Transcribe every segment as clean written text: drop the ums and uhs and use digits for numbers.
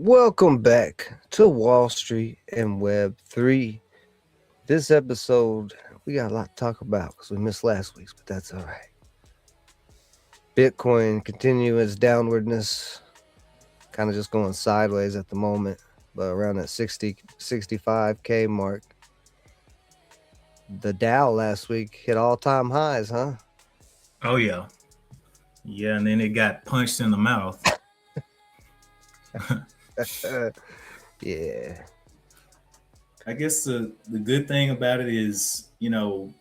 Welcome back to Wall Street and Web3. This episode, we got a lot to talk about because we missed last week's, but that's all right. Bitcoin continue its downwardness, kind of just going sideways at the moment, but around that 65K mark. The Dow last week hit all-time highs, huh? Oh yeah. Yeah, and then it got punched in the mouth. Yeah. I guess the good thing about it is, the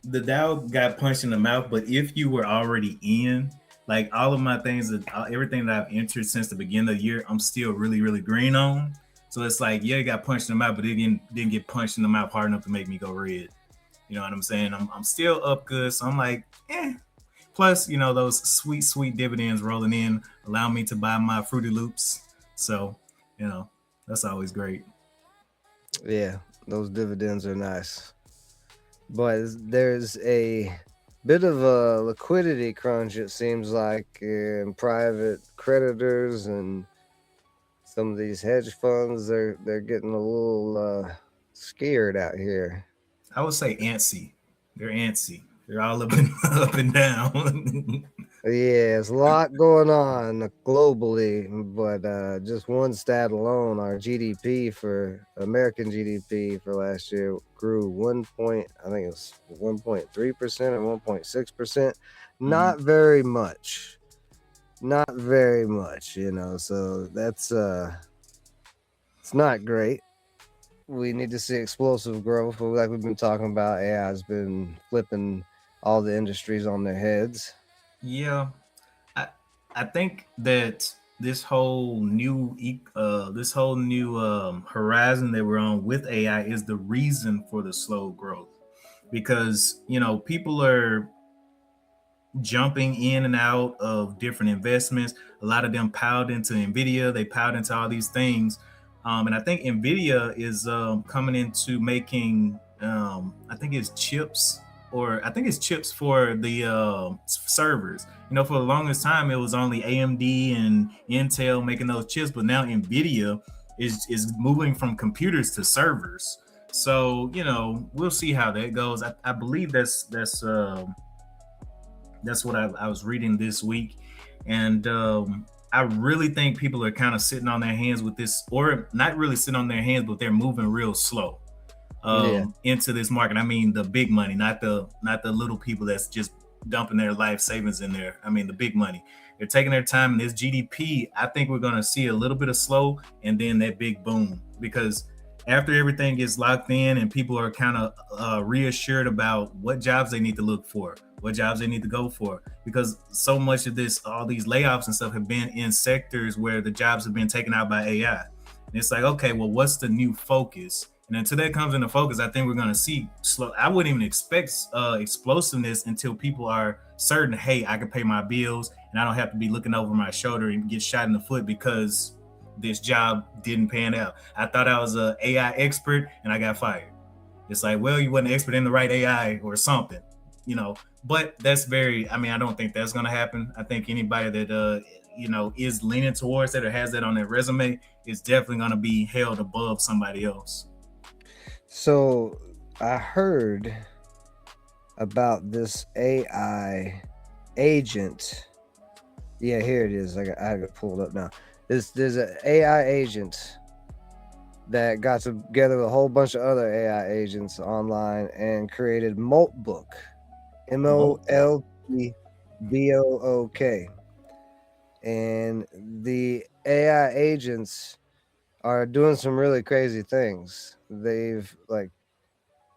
Dow got punched in the mouth, but if you were already in, like all of my things, everything that I've entered since the beginning of the year, I'm still really, really green on. So it's like, yeah, it got punched in the mouth, but it didn't get punched in the mouth hard enough to make me go red. You know what I'm saying? I'm still up good. So I'm like, Plus, those sweet, sweet dividends rolling in allow me to buy my Fruity Loops. So, that's always great. Yeah, those dividends are nice. But there's a bit of a liquidity crunch, it seems like, in private creditors and some of these hedge funds. They're getting a little scared out here. I would say antsy. They're antsy. They're all up and up and down. Yeah, there's a lot going on globally, but just one stat alone, our GDP for American GDP for last year grew I think it was 1.3% or 1.6%. Not very much. Not very much, so that's it's not great. We need to see explosive growth, but like we've been talking about, AI has been flipping all the industries on their heads. Yeah, I think that this whole new horizon that we're on with AI is the reason for the slow growth, because people are jumping in and out of different investments. A lot of them piled into Nvidia. They piled into all these things, and I think Nvidia is coming into making. I think it's chips, or I think it's chips for the servers. For the longest time, it was only AMD and Intel making those chips, but now Nvidia is moving from computers to servers. So we'll see how that goes. I believe that's what I was reading this week, and I really think people are kind of sitting on their hands with this, or not really sitting on their hands, but they're moving real slow into this market. I mean, the big money, not the little people that's just dumping their life savings in there. I mean, the big money. They're taking their time. In this GDP, I think we're going to see a little bit of slow and then that big boom, because after everything gets locked in and people are kind of reassured about what jobs they need to look for, what jobs they need to go for, because so much of all these layoffs and stuff have been in sectors where the jobs have been taken out by AI. And it's like, okay, well, what's the new focus? And until that comes into focus, I think we're going to see slow. I wouldn't even expect explosiveness until people are certain, hey, I can pay my bills and I don't have to be looking over my shoulder and get shot in the foot because this job didn't pan out. I thought I was an AI expert and I got fired. It's like, well, you wasn't an expert in the right AI or something, But that's I don't think that's going to happen. I think anybody that, is leaning towards that or has that on their resume is definitely going to be held above somebody else. So I heard about this AI agent. Yeah, here it is. I got it pulled up now. There's an AI agent that got together with a whole bunch of other AI agents online and created moltbook. MOLTBOOK. And the AI agents are doing some really crazy things. They've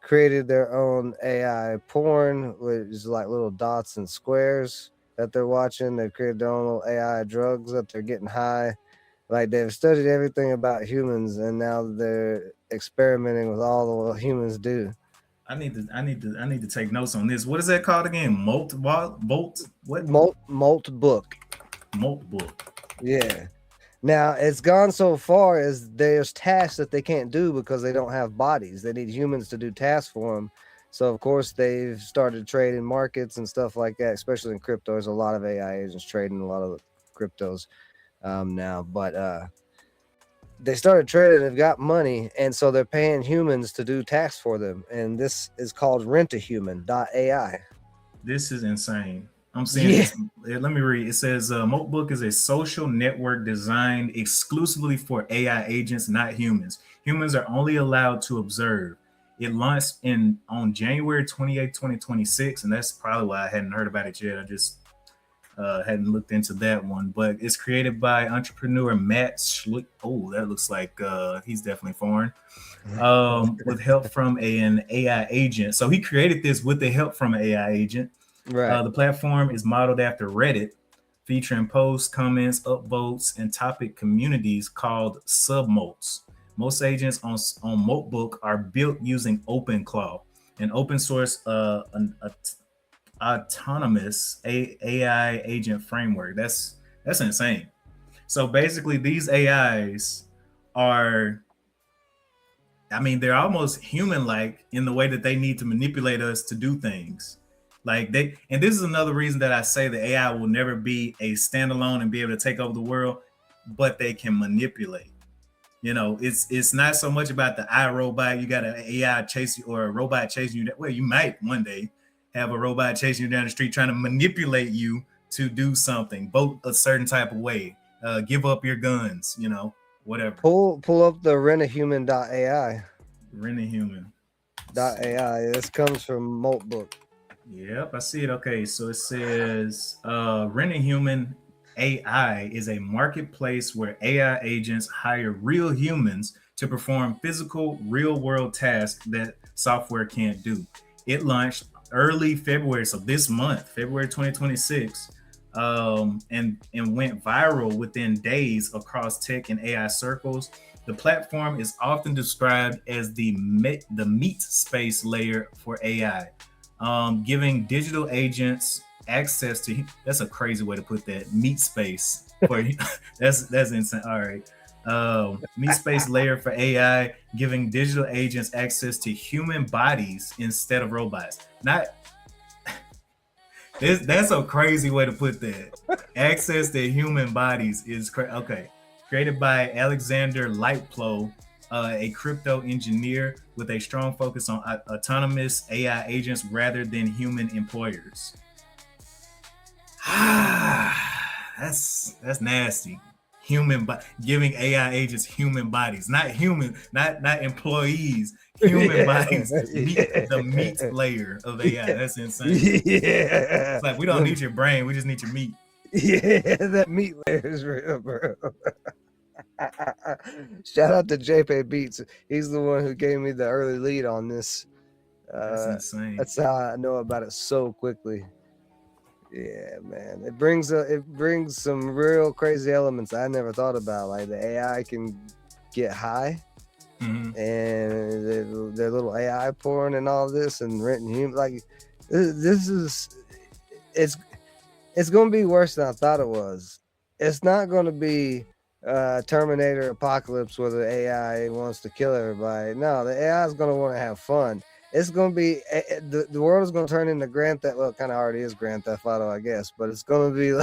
created their own AI porn, which is like little dots and squares that they're watching. They've created their own little AI drugs that they're getting high. Like, they've studied everything about humans, and now they're experimenting with all the humans do. I need to take notes on this. What is that called again? Molt what? Moltbook. Moltbook. Yeah. Now, it's gone so far as there's tasks that they can't do because they don't have bodies. They need humans to do tasks for them. So, of course, they've started trading markets and stuff like that, especially in crypto. There's a lot of AI agents trading a lot of cryptos now. But they started trading, they've got money, and so they're paying humans to do tasks for them. And this is called RentaHuman.ai. This is insane. I'm seeing Yeah. this. Let me read. It says Moltbook is a social network designed exclusively for AI agents, not humans. Humans are only allowed to observe. It launched on January 28, 2026, and that's probably why I hadn't heard about it yet. I just hadn't looked into that one. But it's created by entrepreneur Matt Schlick. Oh, that looks like he's definitely foreign. With help from an AI agent. So he created this with the help from an AI agent. Right. The platform is modeled after Reddit, featuring posts, comments, upvotes, and topic communities called submolts. Most agents on Moltbook are built using OpenClaw, an open source autonomous AI agent framework. That's insane. So basically, these AIs are, I mean, they're almost human-like in the way that they need to manipulate us to do things. Like they, and this is another reason that I say the AI will never be a standalone and be able to take over the world, but they can manipulate. You know, it's not so much about the iRobot. You got an AI chasing or a robot chasing you. Well, you might one day have a robot chasing you down the street trying to manipulate you to do something, vote a certain type of way, give up your guns, you know, whatever. Pull up the RentaHuman.ai. RentaHuman.ai. This comes from Moltbook. Yep, I see it. Okay, so it says RentaHuman AI is a marketplace where AI agents hire real humans to perform physical, real-world tasks that software can't do. It launched early February, so this month, February 2026, and went viral within days across tech and AI circles. The platform is often described as the meat space layer for AI. Giving digital agents access to, that's a crazy way to put that, meat space for that's insane. All right. Meat space layer for AI, giving digital agents access to human bodies instead of robots. Not that's a crazy way to put that. Access to human bodies is okay. Created by Alexander Lightplow, a crypto engineer with a strong focus on autonomous AI agents rather than human employers. That's nasty. Giving AI agents human bodies, not employees, human bodies. The meat layer of AI. That's insane. Yeah. It's like we don't need your brain, we just need your meat. Yeah, that meat layer is real, bro. Shout out to JP Beats. He's the one who gave me the early lead on this. That's insane. That's how I know about it so quickly. Yeah, man. It brings some real crazy elements I never thought about. Like the AI can get high, and their little AI porn and all this, and renting human. Like this is, it's gonna be worse than I thought it was. It's not gonna be Terminator Apocalypse where the AI wants to kill everybody. No, the AI is gonna want to have fun. It's gonna be the world is gonna turn into Grand Theft. Well, it kind of already is Grand Theft Auto, I guess, but it's gonna be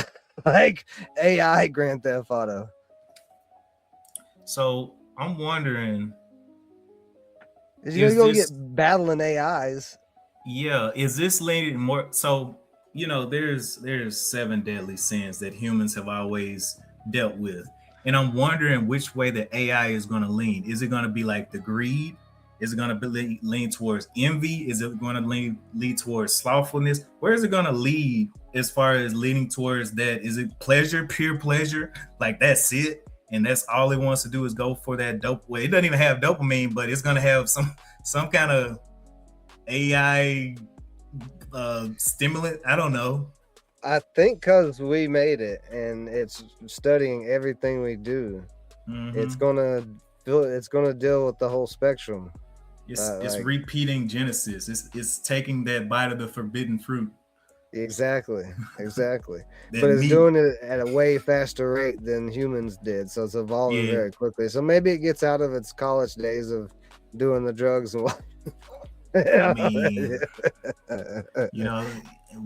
like AI Grand Theft Auto. So I'm wondering, You're gonna get battling AIs. Yeah, is this leaning more? So you know, there's 7 deadly sins that humans have always dealt with, and I'm wondering which way the AI is going to lean. Is it going to be like the greed? Is it going to lean towards envy? Is it going to lead towards slothfulness? Where is it going to lead as far as leaning towards that? Is it pleasure, pure pleasure? Like that's it, and that's all it wants to do is go for that dope. Well, it doesn't even have dopamine, but it's going to have some kind of AI stimulant. I don't know. I think because we made it and it's studying everything we do, it's gonna deal with the whole spectrum. It's repeating Genesis. It's taking that bite of the forbidden fruit. Exactly. But it's doing it at a way faster rate than humans did, so it's evolving very quickly. So maybe it gets out of its college days of doing the drugs and what. I mean, you know,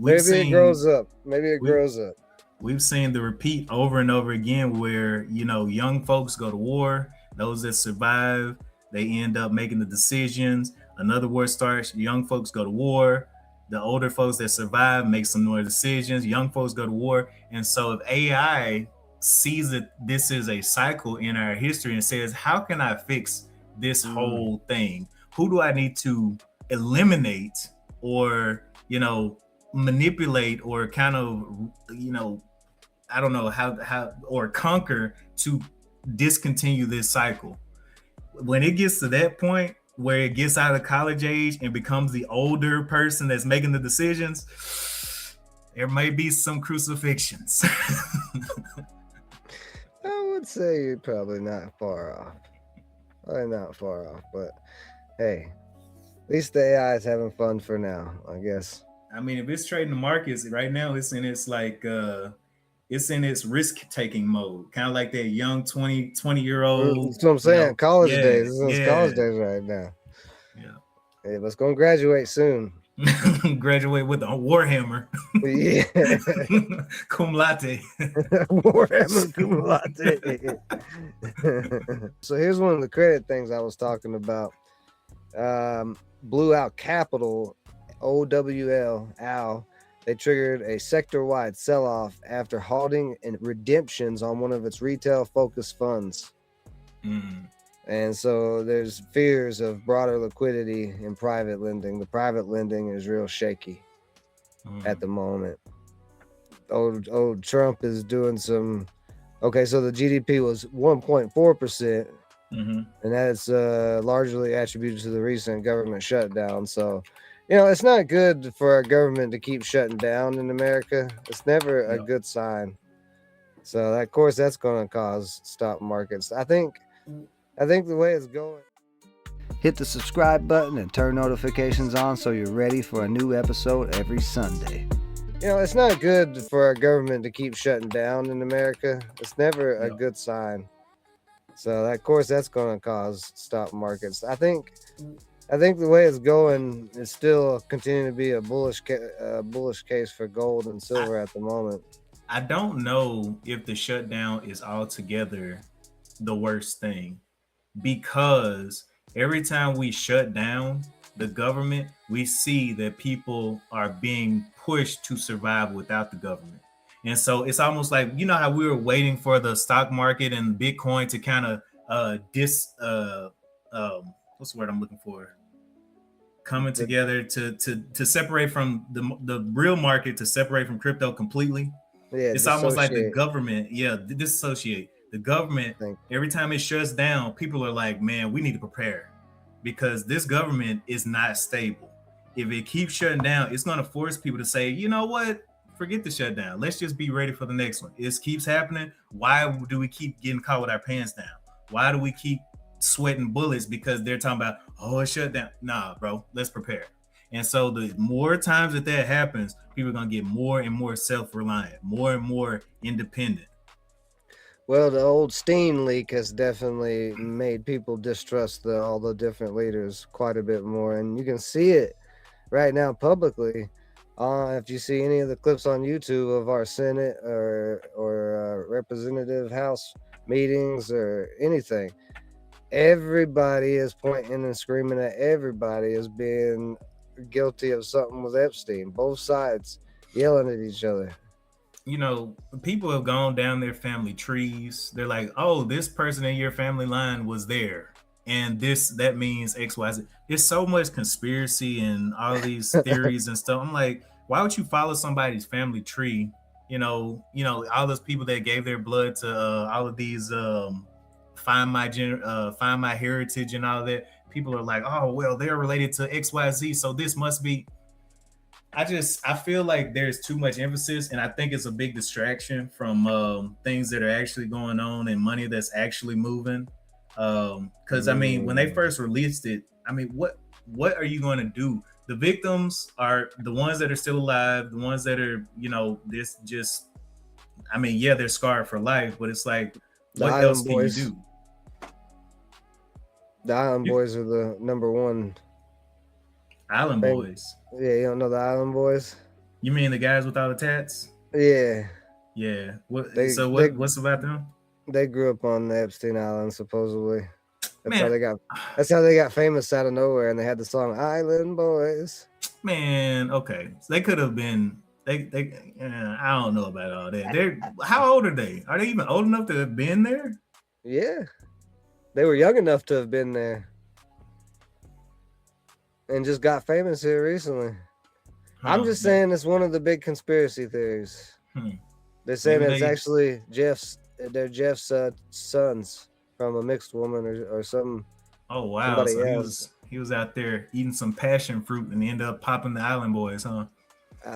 it grows up. Maybe it grows up. We've seen the repeat over and over again where, you know, young folks go to war, Those that survive, they end up making the decisions. Another war starts. Young folks go to war. The older folks that survive make some more decisions. Young folks go to war. And so if AI sees that this is a cycle in our history and says, how can I fix this whole thing? Who do I need to eliminate or, manipulate or kind of, I don't know how or conquer to discontinue this cycle? When it gets to that point where it gets out of college age and becomes the older person that's making the decisions, there may be some crucifixions. I would say you're probably not far off. But hey, at least the AI is having fun for now, I guess. I mean, if it's trading the markets right now, it's in its it's in its risk-taking mode, kind of like that young 20-year-old. That's what I'm saying. College days. This is Yeah. college days right now. Yeah. Hey, let's go and graduate soon. Graduate with a Warhammer. Yeah. Cum laude. Warhammer cum laude. So here's one of the credit things I was talking about. Blew Out Capital, OWL, they triggered a sector-wide sell-off after halting redemptions on one of its retail-focused funds. And so there's fears of broader liquidity in private lending. The private lending is real shaky at the moment. Old Trump is doing some... Okay, so the GDP was 1.4%, and that's largely attributed to the recent government shutdown. So, it's not good for our government to keep shutting down in America. It's never a good sign. So, of course, that's going to cause stock markets. I think the way it's going... Hit the subscribe button and turn notifications on so you're ready for a new episode every Sunday. It's not good for our government to keep shutting down in America. It's never a good sign. So, of course, that's going to cause stock markets. I think the way it's going is still continuing to be a bullish case for gold and silver at the moment. I don't know if the shutdown is altogether the worst thing, because every time we shut down the government, we see that people are being pushed to survive without the government. And so it's almost like, how we were waiting for the stock market and Bitcoin to kind of what's the word I'm looking for? Coming together to separate from the real market, to separate from crypto completely. Yeah, it's almost like the government, disassociate. The government, every time it shuts down, people are like, man, we need to prepare, because this government is not stable. If it keeps shutting down, it's going to force people to say, you know what? Forget the shutdown. Let's just be ready for the next one. It keeps happening. Why do we keep getting caught with our pants down? Why do we keep sweating bullets because they're talking about, it shut down? Nah, bro, let's prepare. And so the more times that happens, people are going to get more and more self-reliant, more and more independent. Well, the old Steam leak has definitely made people distrust all the different leaders quite a bit more. And you can see it right now publicly. If you see any of the clips on YouTube of our Senate or Representative House meetings or anything, everybody is pointing and screaming at everybody as being guilty of something with Epstein. Both sides yelling at each other. People have gone down their family trees. They're like, oh, this person in your family line was there, and that means XYZ. There's so much conspiracy and all these theories and stuff. I'm like, why would you follow somebody's family tree? All those people that gave their blood to all of these find my heritage and all that. People are like, oh, well, they're related to XYZ, so this must be. I feel like there's too much emphasis, and I think it's a big distraction from things that are actually going on and money that's actually moving. Because I mean, when they first released it, I mean, what are you going to do? The victims are the ones that are still alive, the ones that are, they're scarred for life, but it's like, what else can you do? The Island Boys are the number one. Island Boys? Yeah, you don't know the Island Boys? You mean the guys with all the tats? Yeah. Yeah. What's about them? They grew up on the Epstein Island, supposedly. That's Man, how they got. That's how they got famous out of nowhere, and they had the song "Island Boys." man, okay. So they could have been. I don't know about all that. How old are they? Are they even old enough to have been there? Yeah, they were young enough to have been there, and just got famous here recently. I'm just saying it's one of the big conspiracy theories. They're saying that it's actually they're Jeff's sons from a mixed woman or some. Oh wow! Somebody so else. he was out there eating some passion fruit and ended up popping the Island Boys, huh?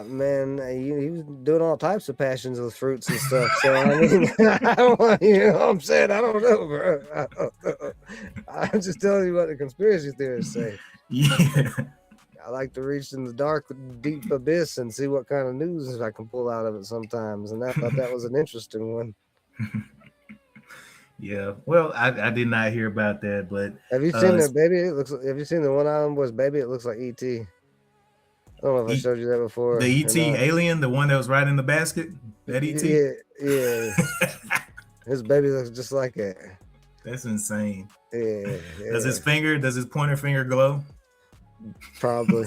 Man, he was doing all types of passions with fruits and stuff. So I mean, I don't want, you know what I'm saying? I don't know, bro. I'm just telling you what the conspiracy theorists say. Yeah. I like to reach in the dark, deep abyss and see what kind of news I can pull out of it sometimes. And I thought that was an interesting one. Yeah. Well, I did not hear about that, but have you seen their baby? Have you seen the one Island Boy's baby? It looks like E.T. I don't know if I showed you that before. The E.T. alien, the one that was right in the basket? That E.T.? Yeah. His baby looks just like it. That's insane. Yeah. Does his pointer finger glow? Probably.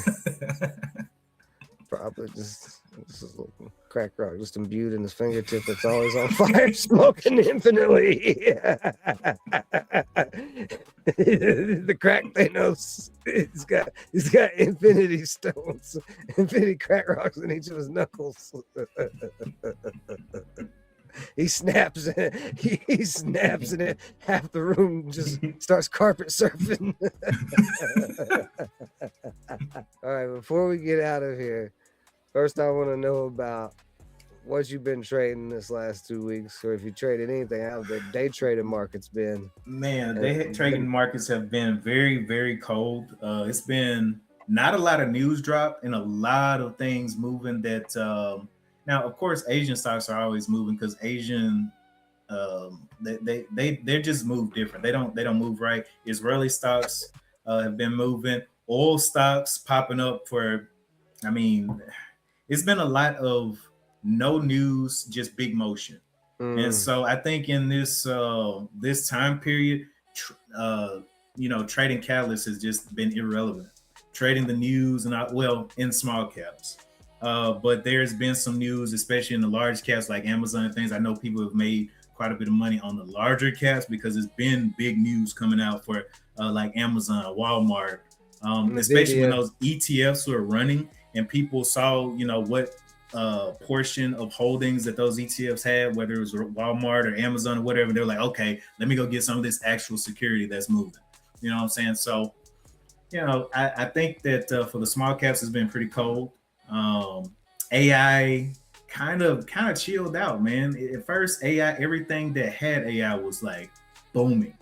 Probably just a little crack rock just imbued in his fingertip that's always on fire, smoking infinitely. The crack Thanos. He's got infinity stones, infinity crack rocks in each of his knuckles. He snaps and half the room just starts carpet surfing. All right, before we get out of here, first I want to know about what you've been trading this last 2 weeks, or if you traded anything, how the day trading market's been. Man, day trading markets have been very, very cold. It's been not a lot of news drop and a lot of things moving that now, of course, Asian stocks are always moving because Asian they just move different. They don't move right. Israeli stocks have been moving. Oil stocks popping up for. I mean, it's been a lot of no news, just big motion. And so I think in this this time period, trading catalyst has just been irrelevant. Trading the news and in small caps. But there's been some news, especially in the large caps like Amazon and things. I know people have made quite a bit of money on the larger caps because it's been big news coming out for like Amazon, Walmart, especially when those ETFs were running and people saw, what portion of holdings that those ETFs had, whether it was Walmart or Amazon or whatever. They're like, okay, let me go get some of this actual security that's moving. You know what I'm saying? So, I think that for the small caps, it's been pretty cold. AI kind of chilled out, man. At first, everything that had AI was like booming,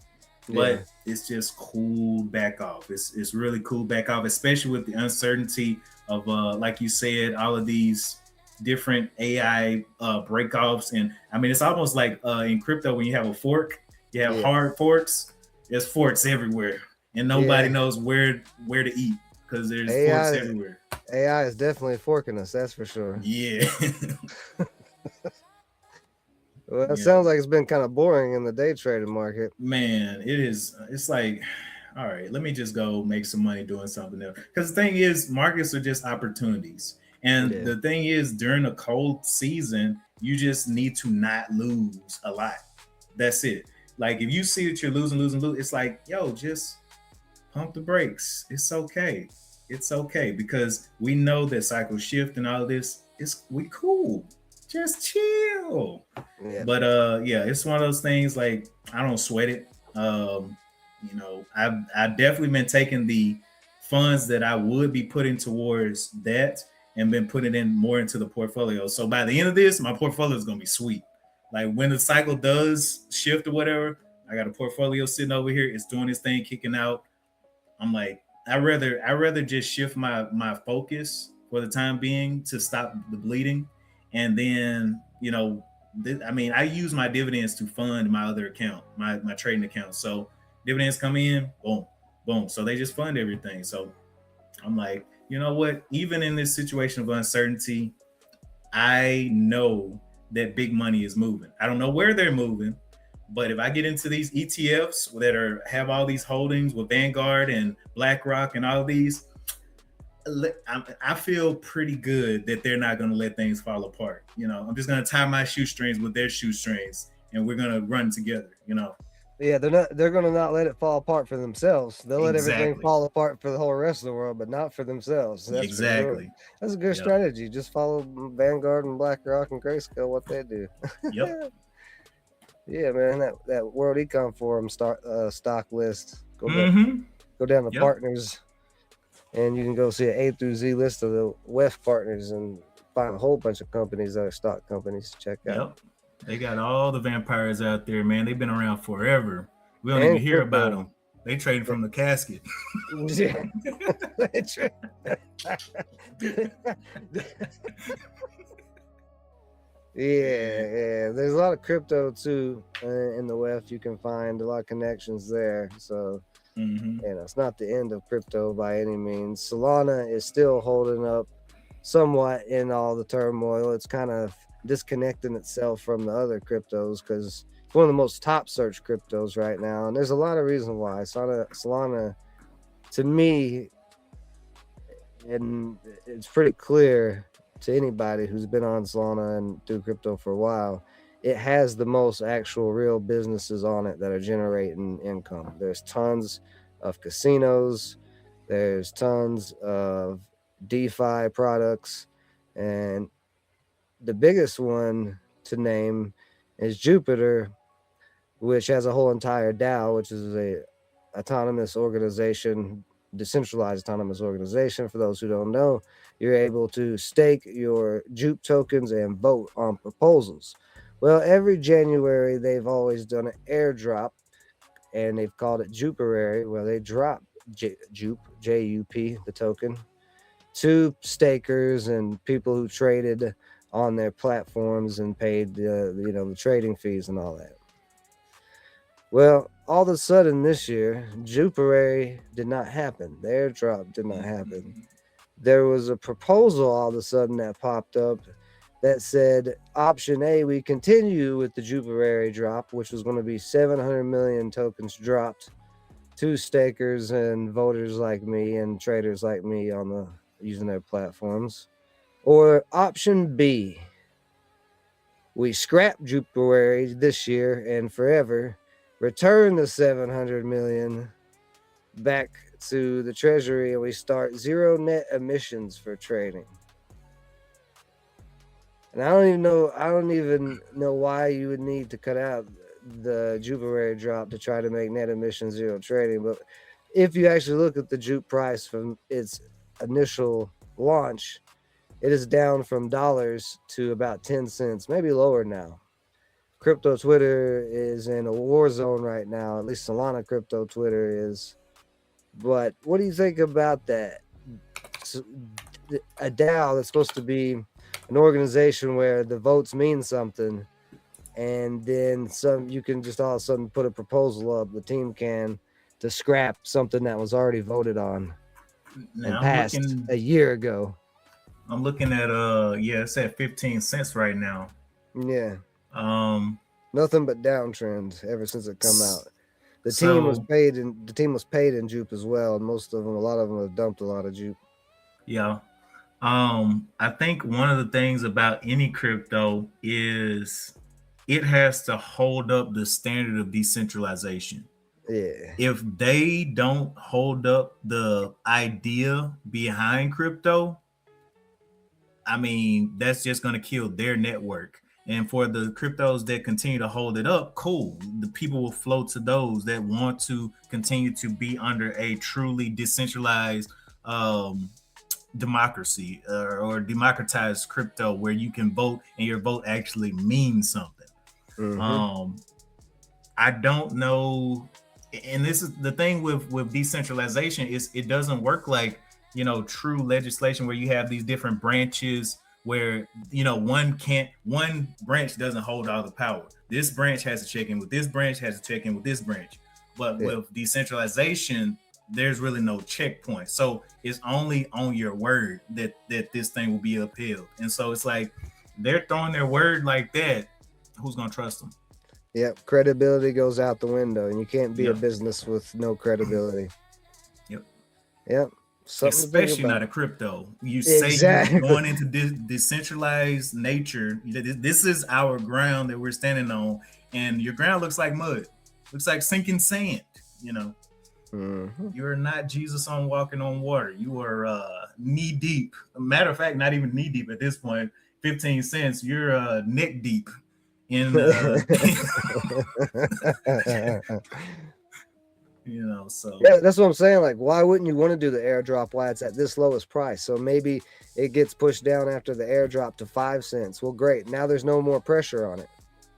but it's just cooled back off. It's really cooled back off, especially with the uncertainty of like you said, all of these different AI breakoffs. And I mean, it's almost like in crypto when you have a fork, you have hard forks. There's forks everywhere, and nobody knows where to eat because there's forks everywhere. AI is definitely forking us, that's for sure. Yeah. Well, that sounds like it's been kind of boring in the day trading market. Man, it is. It's like, all right, let me just go make some money doing something else. Because the thing is, markets are just opportunities. And the thing is, during a cold season, you just need to not lose a lot. That's it. Like, if you see that you're losing, it's like, yo, just pump the brakes. It's okay. It's okay because we know that cycle shift and all of this we cool. Just chill. But it's one of those things like I don't sweat it. I've definitely been taking the funds that I would be putting towards that and been putting in more into the portfolio. So by the end of this, my portfolio is gonna be sweet. Like when the cycle does shift or whatever, I got a portfolio sitting over here. It's doing its thing, kicking out. I'm like, I rather just shift my focus for the time being to stop the bleeding, and then I use my dividends to fund my other account, my trading account. So dividends come in, boom, boom. So they just fund everything. So I'm like, you know what? Even in this situation of uncertainty, I know that big money is moving. I don't know where they're moving, But if I get into these ETFs that have all these holdings with Vanguard and BlackRock and all these, I feel pretty good that they're not going to let things fall apart. I'm just going to tie my shoestrings with their shoestrings, and we're going to run together. Yeah, they're gonna not let it fall apart for themselves. They'll let everything fall apart for the whole rest of the world, but not for themselves. That's exactly. For sure. That's a good strategy. Just follow Vanguard and BlackRock and Grayscale, what they do. Yep. Yeah, man. That World Econ Forum stock list. Go down to partners, and you can go see an A through Z list of the WEF partners and find a whole bunch of companies that are stock companies to check out. Yep. They got all the vampires out there, man. They've been around forever. We don't even hear about them. They trading from the casket. Yeah. There's a lot of crypto too in the WEF. You can find a lot of connections there. So, it's not the end of crypto by any means. Solana is still holding up somewhat in all the turmoil. It's kind of disconnecting itself from the other cryptos because it's one of the most top search cryptos right now, and there's a lot of reasons why. Solana to me, and it's pretty clear to anybody who's been on Solana and do crypto for a while, it has the most actual real businesses on it that are generating income. There's tons of casinos, there's tons of DeFi products, and the biggest one to name is Jupiter, which has a whole entire DAO, which is a autonomous organization, decentralized autonomous organization. For those who don't know, you're able to stake your Jupe tokens and vote on proposals. Well, every January, they've always done an airdrop, and they've called it Juperary, where they drop Jupe, J-U-P, the token, to stakers and people who traded on their platforms and paid the trading fees and all that. Well, all of a sudden this year, Juperary did not happen. The airdrop did not happen. There was a proposal all of a sudden that popped up that said, option A, we continue with the Juperary drop, which was going to be 700 million tokens dropped to stakers and voters like me and traders like me using their platforms. Or option B, we scrap Juperary this year and forever, return the 700 million back to the treasury, and we start zero net emissions for trading. And I don't even know why you would need to cut out the Juperary drop to try to make net emission zero trading. But if you actually look at the Jupe price from its initial launch, it is down from dollars to about 10 cents, maybe lower now. Crypto Twitter is in a war zone right now. At least Solana crypto Twitter is. But what do you think about that? A DAO that's supposed to be an organization where the votes mean something, and then you can just all of a sudden put a proposal up, the team can, to scrap something that was already voted on and passed a year ago. I'm looking at it's at 15 cents right now. Yeah. Nothing but downtrends ever since it come out. The team was paid in Jupe as well, and a lot of them have dumped a lot of Jupe. Yeah. I think one of the things about any crypto is it has to hold up the standard of decentralization. Yeah. If they don't hold up the idea behind crypto, I mean, that's just going to kill their network. And for the cryptos that continue to hold it up, cool. The people will flow to those that want to continue to be under a truly decentralized democracy or democratized crypto where you can vote and your vote actually means something. I don't know. And this is the thing with decentralization, is it doesn't work like, true legislation where you have these different branches where, one branch doesn't hold all the power. This branch has to check in with this branch, has to check in with this branch. But with decentralization, there's really no checkpoint. So it's only on your word that this thing will be upheld. And so it's like they're throwing their word like that. Who's going to trust them? Yep, credibility goes out the window, and you can't be Yep. a business with no credibility. Yep. Yep. Something Especially to think not about. a crypto. You say Exactly. you're going into decentralized nature. This is our ground that we're standing on, and your ground looks like mud, looks like sinking sand. You know, you're not Jesus on walking on water. You are knee deep. Matter of fact, not even knee deep at this point. 15 cents. You're neck deep in. You know, so yeah, that's what I'm saying. Like, why wouldn't you want to do the airdrop while it's at this lowest price? So maybe it gets pushed down after the airdrop to 5 cents. Well, great. Now there's no more pressure on it.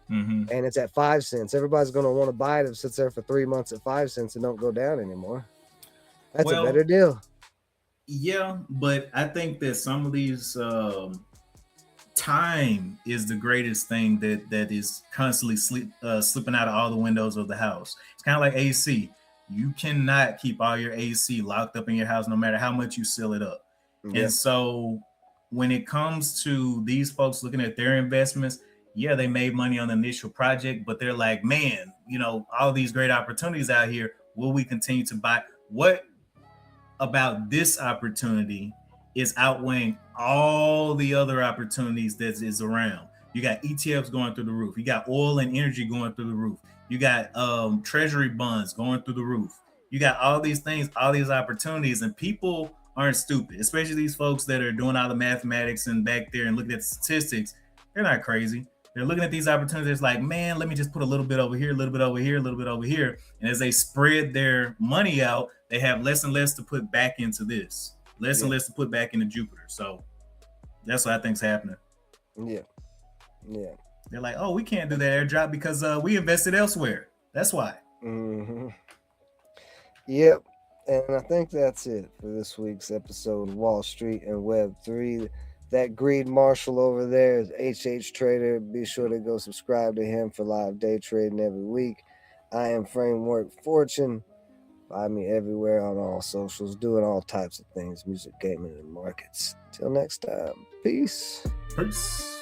And it's at 5 cents. Everybody's going to want to buy it if it sits there for 3 months at 5 cents and don't go down anymore. That's a better deal. Yeah, but I think that some of these time is the greatest thing that is constantly slipping out of all the windows of the house. It's kind of like AC. You cannot keep all your AC locked up in your house no matter how much you seal it up. Yep. And so when it comes to these folks looking at their investments, yeah, they made money on the initial project, but they're like, man, you know, all these great opportunities out here. Will we continue to buy? What about this opportunity is outweighing all the other opportunities that is around? You got ETFs going through the roof. You got oil and energy going through the roof. You got treasury bonds going through the roof. You got all these things, all these opportunities, and people aren't stupid, especially these folks that are doing all the mathematics and back there and looking at the statistics. They're not crazy. They're looking at these opportunities like, man, let me just put a little bit over here, a little bit over here, a little bit over here. And as they spread their money out, they have less and less to put back into this, less and less to put back into Jupiter. So that's what I think's happening. Yeah. They're like, oh, we can't do that airdrop because we invested elsewhere. That's why. Yep. And I think that's it for this week's episode of Wall Street and Web3. That greed marshal over there is HHTrader. Be sure to go subscribe to him for live day trading every week. I am Framework Fortune. Find me everywhere on all socials, doing all types of things, music, gaming, and markets. Till next time, peace. Peace.